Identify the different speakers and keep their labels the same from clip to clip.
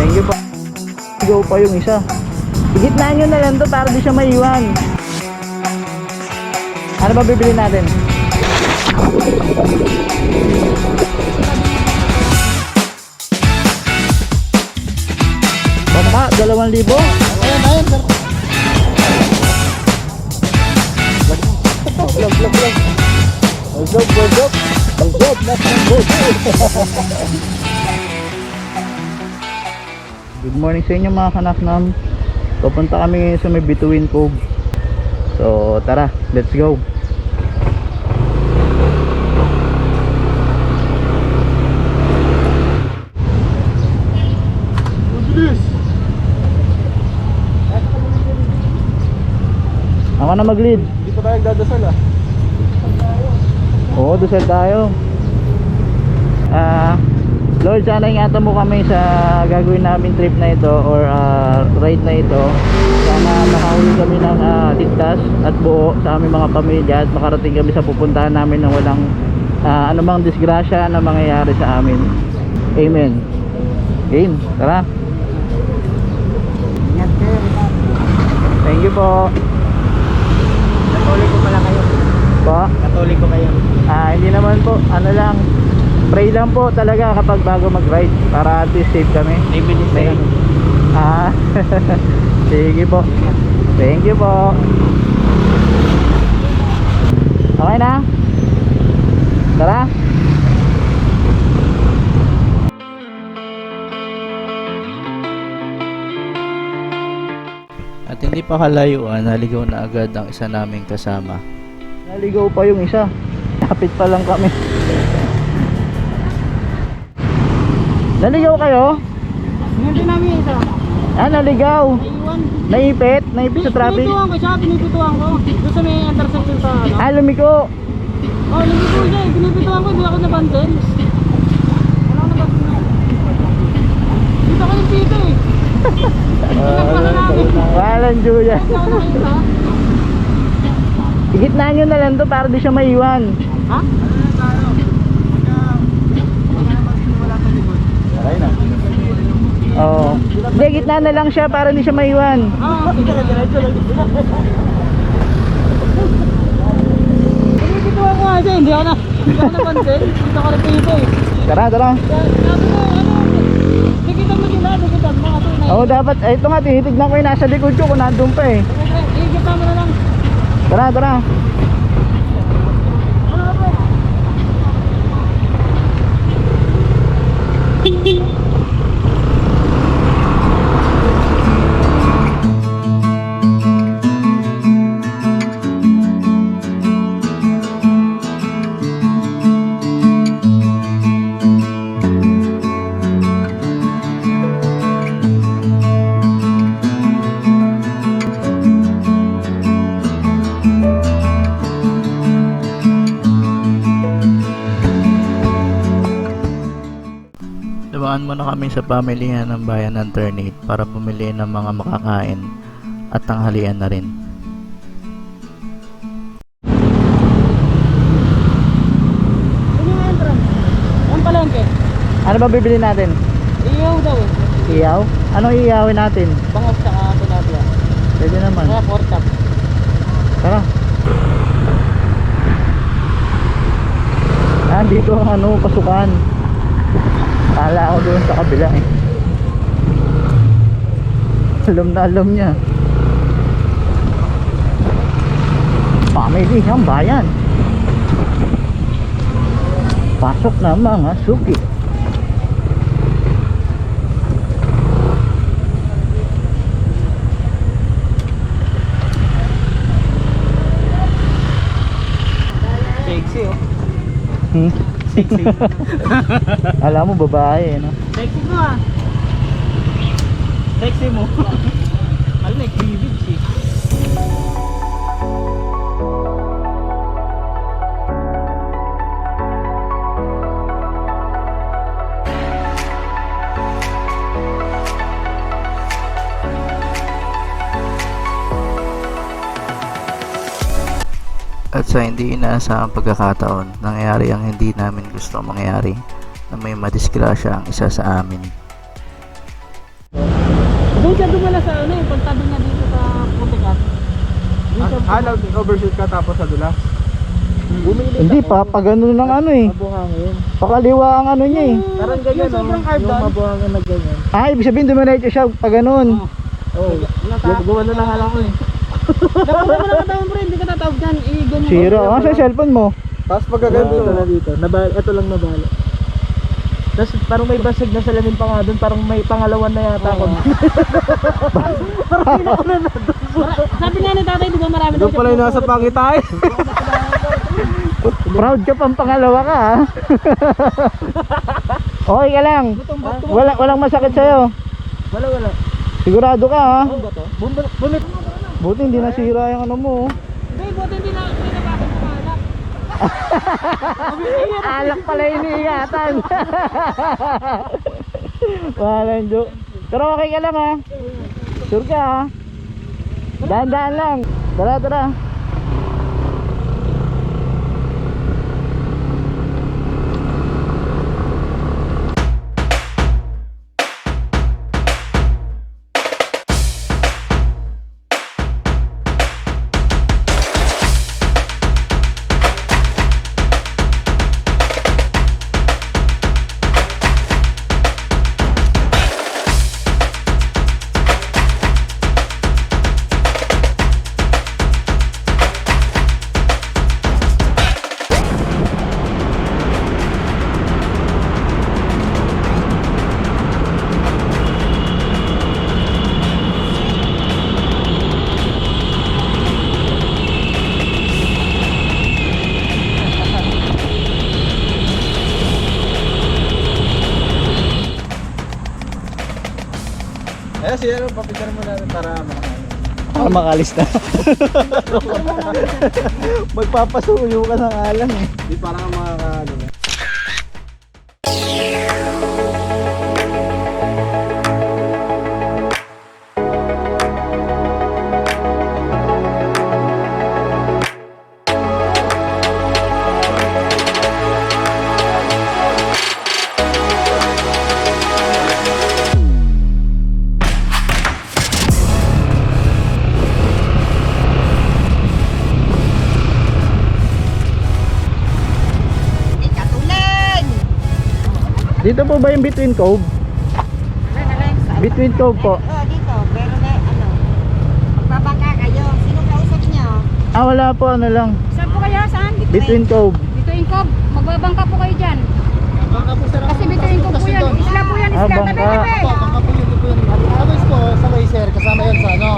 Speaker 1: Thank you po. Go pa yung isa. Igitnaan nyo na lang to para di siya maiwan. Ano ba bibili natin? Baka, 2,000.
Speaker 2: Ayun, sir.
Speaker 1: Good morning sa inyo mga kanaknam. Pupunta kami ngayon sa may Bituin Cove. So tara, let's go. Ako na mag-lead.
Speaker 2: Hindi pa tayo nagdadasal ah.
Speaker 1: Oo, dasal tayo. Lord, sana ingatan mo kami sa gagawin namin trip na ito or ride na ito. Sana makahuli kami ng ligtas at buo sa aming mga pamilya at makarating kami sa pupuntahan namin ng walang anumang disgrasya na mangyayari sa amin. Amen. Game, tara.
Speaker 2: Ingat kayo.
Speaker 1: Thank you po.
Speaker 2: Katoliko pala kayo.
Speaker 1: Po?
Speaker 2: Katoliko kayo.
Speaker 1: Hindi naman po, ano lang, pray lang po talaga kapag bago mag-ride para at least safe kami.
Speaker 2: May
Speaker 1: Sige po. Thank you po. Okay na? Tara.
Speaker 3: At hindi pa kalayuan, naligaw na agad ang isa naming kasama.
Speaker 1: Naligaw pa yung isa. Kapit pa lang kami. Naligaw kayo?
Speaker 2: Hindi namin isa.
Speaker 1: Naligaw.
Speaker 2: Naiwan.
Speaker 1: Naipit? Naipit sa traffic?
Speaker 2: Pinipituan ko siya, pinipituan ko. Doon sa may intersection sa ano.
Speaker 1: Lumiko.
Speaker 2: Oh, lumiko siya eh. Pinipituan ko, hindi ako nabansin. Wala ko nabansin. Dito ko yung pito eh. Pinagpala namin.
Speaker 1: Walang Julia.
Speaker 2: Ikaw na kayo ha?
Speaker 1: Igitnaan nyo na lang to para di siya maiwan.
Speaker 2: Ha?
Speaker 1: Oo. Hindi, gitna na lang siya para hindi siya maiwan.
Speaker 2: Oo, diretso lang. Pinipituan ko nga siya, hindi ako nabansin. Dito ko rin pito eh.
Speaker 1: Tara, tara.
Speaker 2: Sabi ko, dikitan mo sila, dikitan mo.
Speaker 1: Oo, dapat, ito nga, tinitignan ko yung nasa likod ko kung nandun pa eh.
Speaker 2: Dikitan mo na lang.
Speaker 1: Tara, tara.
Speaker 2: Ano ba?
Speaker 3: Dumaan muna kami sa pamilihan ng bayan ng Ternate para bumili ng mga makakain at tanghalian na rin.
Speaker 2: Ano yung entrance? Ang palengke.
Speaker 1: Ano ba bibili natin?
Speaker 2: Iyaw daw eh.
Speaker 1: Iyaw? Anong iyawin natin?
Speaker 2: Bangos sa tilapia.
Speaker 1: Pwede naman.
Speaker 2: Kaya pork chop.
Speaker 1: Tara. Dito ang pasukan. Kala ko doon sa kabila eh. Alam na alam niya. Family ang bayan. Pasok na mga suki.
Speaker 2: Sexy oh.
Speaker 1: Sexy. Alam mo babae no?
Speaker 2: Sexy mo ah. Sexy mo. Alam na, cleavage eh.
Speaker 3: At sa hindi inaasahang pagkakataon, nangyari ang hindi namin gusto mangyari na may madisgrasya ang isa sa amin.
Speaker 2: Ano yung entrance? Ang palengke. Ano yung iyawin natin? Iyaw daw eh.
Speaker 3: Dumaan muna kami sa pamilihan ng bayan ng Ternate para bumili ng mga makakain at tanghalian na rin.
Speaker 2: Ano yung entrance? Ang palengke. Ano yung iyawin natin? Iyaw daw eh.
Speaker 3: Dumaan muna kami sa pamilihan ng bayan ng Ternate para bumili ng mga makakain at tanghalian na rin.
Speaker 2: Ano yung entrance? Doon siya dumala sa ano eh, pagtabi niya dito sa Putikat.
Speaker 4: Nag-overshoot ka tapos sa dula?
Speaker 1: Hindi pa, pag ano ng ano eh.
Speaker 4: Mabuhangin.
Speaker 1: Pakaliwa ang ano niya eh.
Speaker 4: Parang ganyan,
Speaker 2: Yung sobrang
Speaker 4: no?
Speaker 2: carb
Speaker 4: Yung
Speaker 2: doon.
Speaker 4: mabuhangin na ganyan.
Speaker 1: Ah, ibig sabihin dumiretso siya pag ganun.
Speaker 4: Oo. Gawa na lang ko eh.
Speaker 2: Dapat mo lang katawin bro, hindi ka tatawag dyan. I-ganyan.
Speaker 1: Zero. Ah, sa cellphone mo.
Speaker 4: Tapos pagkaganto na dito. Ito lang nabalo. Tapos parang may basag na salamin pa nga doon. Parang may pangalawan na yata ako.
Speaker 2: Sabi nga ni tatay, di ba marami
Speaker 4: Doon pala yung nasa pangitay.
Speaker 1: Proud ka pang pangalawa ka ha. Okay ka lang. Walang masakit sa'yo.
Speaker 4: Wala.
Speaker 1: Sigurado ka ha.
Speaker 4: Bumit.
Speaker 1: Buti hindi nasira yung ano mo.
Speaker 2: Hindi, buti hindi na bakit pumalak.
Speaker 1: Alak pala iniingatan. Walang joke. Pero okay ka lang ha. Sure ka ha. Dahan-dahan lang. Tara.
Speaker 4: Eh, siya papicture mo natin para makakain.
Speaker 1: Para makalis na. Magpapasuyo ka ng alang eh.
Speaker 4: Di para ka makakaano na.
Speaker 1: Dito po ba yung Between Cove? Between Cove po.
Speaker 5: Oo, dito. Pero may ano, magbabangka kayo. Sino kausap niyo?
Speaker 1: Ah, wala po, ano lang.
Speaker 2: Saan po kayo? Saan?
Speaker 1: Between Cove.
Speaker 2: Dito yung Cobb. Magbabangka po kayo dyan. Kasi dito yung Cobb po yan. Isla po yan.
Speaker 1: Ah,
Speaker 2: Isla.
Speaker 1: bangka.
Speaker 4: Bangka po yun po yun. Sa Waze po, sa Waze sir, kasama yun sa ano.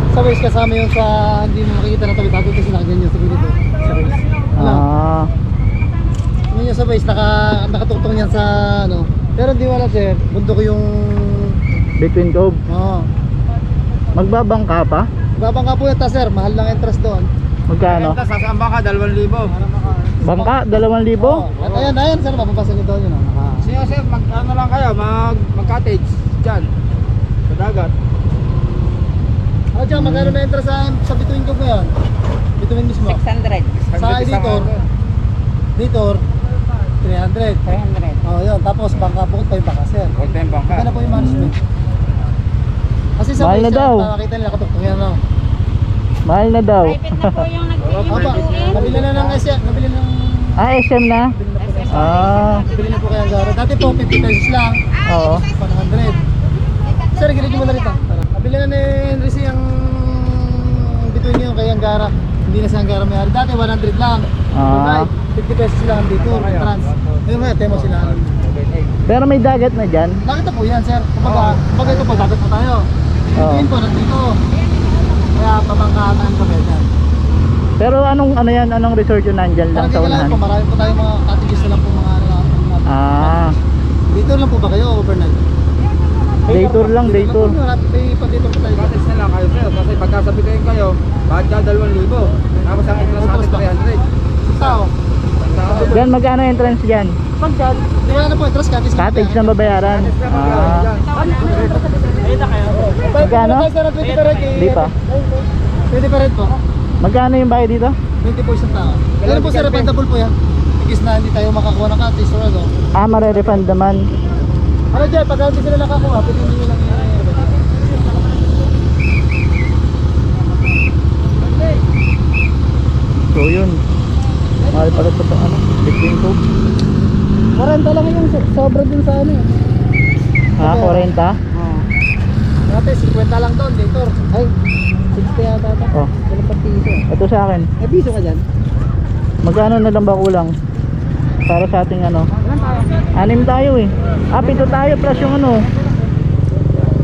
Speaker 4: Sa Waze kasama yun sa hindi mo makikita ng tabi-tabi kasi nakaganyan sa gilid. Sa Waze.
Speaker 1: Ah,
Speaker 4: Yun yung sa Waze, nakatuktong yan sa ano. Pero hindi wala sir, bundok yung...
Speaker 1: Between Cove.
Speaker 4: Oo.
Speaker 1: Magbabangka pa?
Speaker 4: Babangka po yata sir, mahal lang entrance doon.
Speaker 1: Magkano?
Speaker 4: Sasaan baka 2,000.
Speaker 1: Bangka, 2,000?
Speaker 4: At ayan sir, mapapasa niyo doon yun. Sige sir, ano lang kayo, mag-cottage dyan. Sa dagat. Diyan, magkano na entrance sa Bituin ko po yan? Bituin mismo.
Speaker 5: 600.
Speaker 4: Sa Editor, 300.
Speaker 5: 300.
Speaker 4: Oh, yun. Tapos bangka bukod pa yung bangka, sir.
Speaker 5: Huwag na yung bangka.
Speaker 4: Magkano po yung management? Kasi sa
Speaker 1: Mahal na
Speaker 4: Waze,
Speaker 1: daw.
Speaker 4: nakakita nila katuktong yan, no?
Speaker 1: Mahal na daw.
Speaker 5: Private na po yung
Speaker 4: Aba, nabili na ng SM, nabili ng...
Speaker 1: Ah, SM na? Ah,
Speaker 4: Nabili na po kaya Gara. Dati po, 50 pesos lang.
Speaker 1: oo.
Speaker 4: 100. Sir, gilid mo na rito. Nabili na ni Enrique ang Bituin yun kay Angara. Hindi na si Angara may-ari. Dati 100 lang.
Speaker 1: Ah.
Speaker 4: 50 pesos lang dito, trans. Ngayon nga, temo sila.
Speaker 1: Pero may dagat na dyan.
Speaker 4: Nakita po yan, sir. Kapag ito po, dapat po tayo. Bituin po, nandito. Kaya pabangkaan kami dyan.
Speaker 1: Pero anong resort yun nandyan lang sa
Speaker 4: Parang
Speaker 1: unahan?
Speaker 4: po, marami po tayong mga cottages na lang po mga
Speaker 1: Ah,
Speaker 4: Dito lang po ba kayo overnight?
Speaker 1: day tour lang, day tour.
Speaker 4: May pag-dito po tayo.
Speaker 6: Cottage na lang kayo sir, kasi pagkasabihin kayo, bahad ka 2,000. Tapos ang entrance natin 300.
Speaker 4: Tao.
Speaker 1: Dyan, magkano entrance dyan?
Speaker 4: Pagkat, di ba na po, trust cottage.
Speaker 1: Cottage na babayaran. Ah, magkano? Di pa.
Speaker 4: Pwede pa rin po.
Speaker 1: Magkano yung bayad dito?
Speaker 4: 20 po isang tao. Pero po sir, refundable po yan. Tigis na hindi tayo makakuha ng cottage or ano.
Speaker 1: Ah, mare-refund naman.
Speaker 4: Ano dyan, pag hindi sila nakakuha, pwede nyo lang i-refund.
Speaker 1: So yun. Mahal pala sa ano, between tube.
Speaker 4: 40 lang yung sobra dun sa ano eh.
Speaker 1: Ha, 40?
Speaker 4: Oo. Dati 50 lang doon, dito. Ay, 60 yata ito.
Speaker 1: Oh.
Speaker 4: Kailan pa piso?
Speaker 1: Ito sa akin.
Speaker 4: May piso ka dyan?
Speaker 1: Magkano na lang ba kulang? Para sa ating ano?
Speaker 2: Ilan tayo?
Speaker 1: 6 tayo eh. 7 tayo plus yung ano.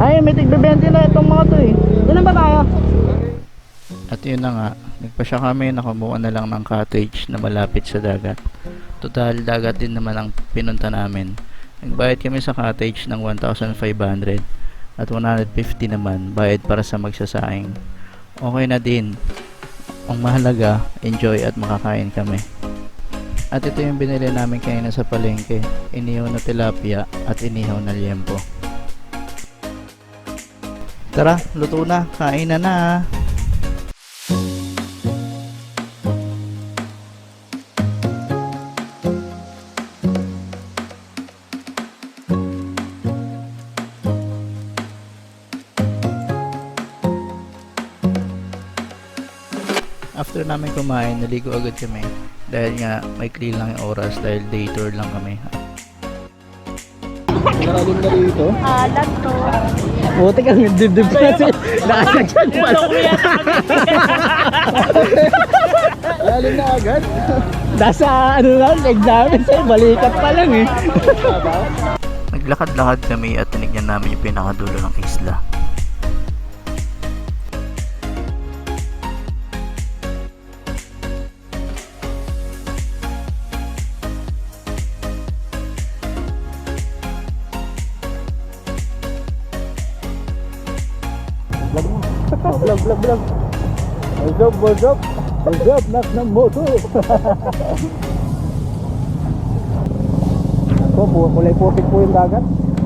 Speaker 1: Ay, may tigbe-20 na itong mga to eh.
Speaker 2: Ilan ba tayo?
Speaker 3: At yun na nga, nagpasya kami na kumuha na lang ng cottage na malapit sa dagat. Total, dagat din naman ang pinunta namin. Nagbayad kami sa cottage ng 1,500 at 150 naman bayad para sa magsasaing. Okay na din. Ang mahalaga, enjoy at makakain kami. At ito yung binili namin kanina sa palengke. Inihaw na tilapia at inihaw na liempo. Tara, luto na. Kain na na. After namin kumain, naligo agad kami dahil nga may clean lang yung oras dahil day tour lang kami.
Speaker 4: Malalim na dito.
Speaker 5: Alat to.
Speaker 4: Buti kang dibdib ko kasi nakasagyan pa. Lalim na agad.
Speaker 1: Nasa ano lang, examen sa'yo, balikat pa lang eh.
Speaker 3: Naglakad-lakad kami at tinignan namin yung pinakadulo ng isla.
Speaker 1: Vlog. What's up? Nak ng motor. Ako, kulay putik po yung dagat.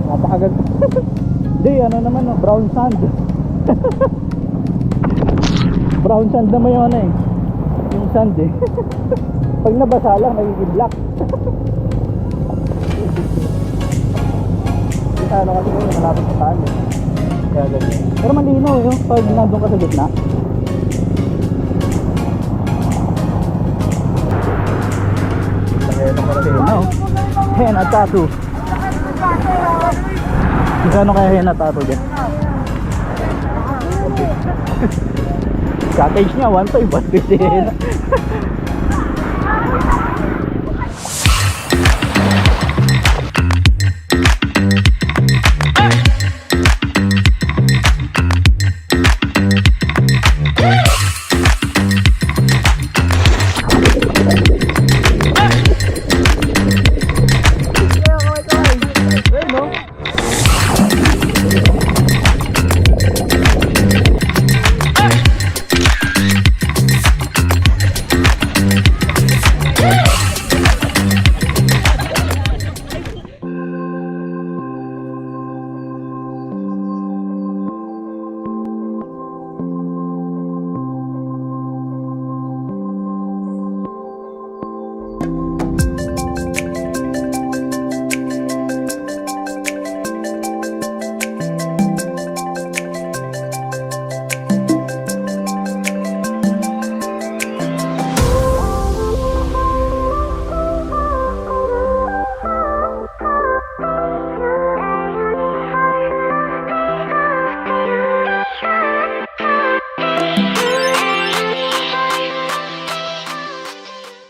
Speaker 1: Napakaganda. Hindi, ano naman, no? Brown sand. Brown sand naman yung ano eh. Yung sand eh. Pag nabasa lang, nagiging black. Kasi ano kasi kayo, malapit sa taan eh. Kaya ganyan. Pero malinaw yung pag nandun ka sa gitna. Henna tattoo. Magkano kaya henna tattoo dyan? Cottage niya 1.5 henna.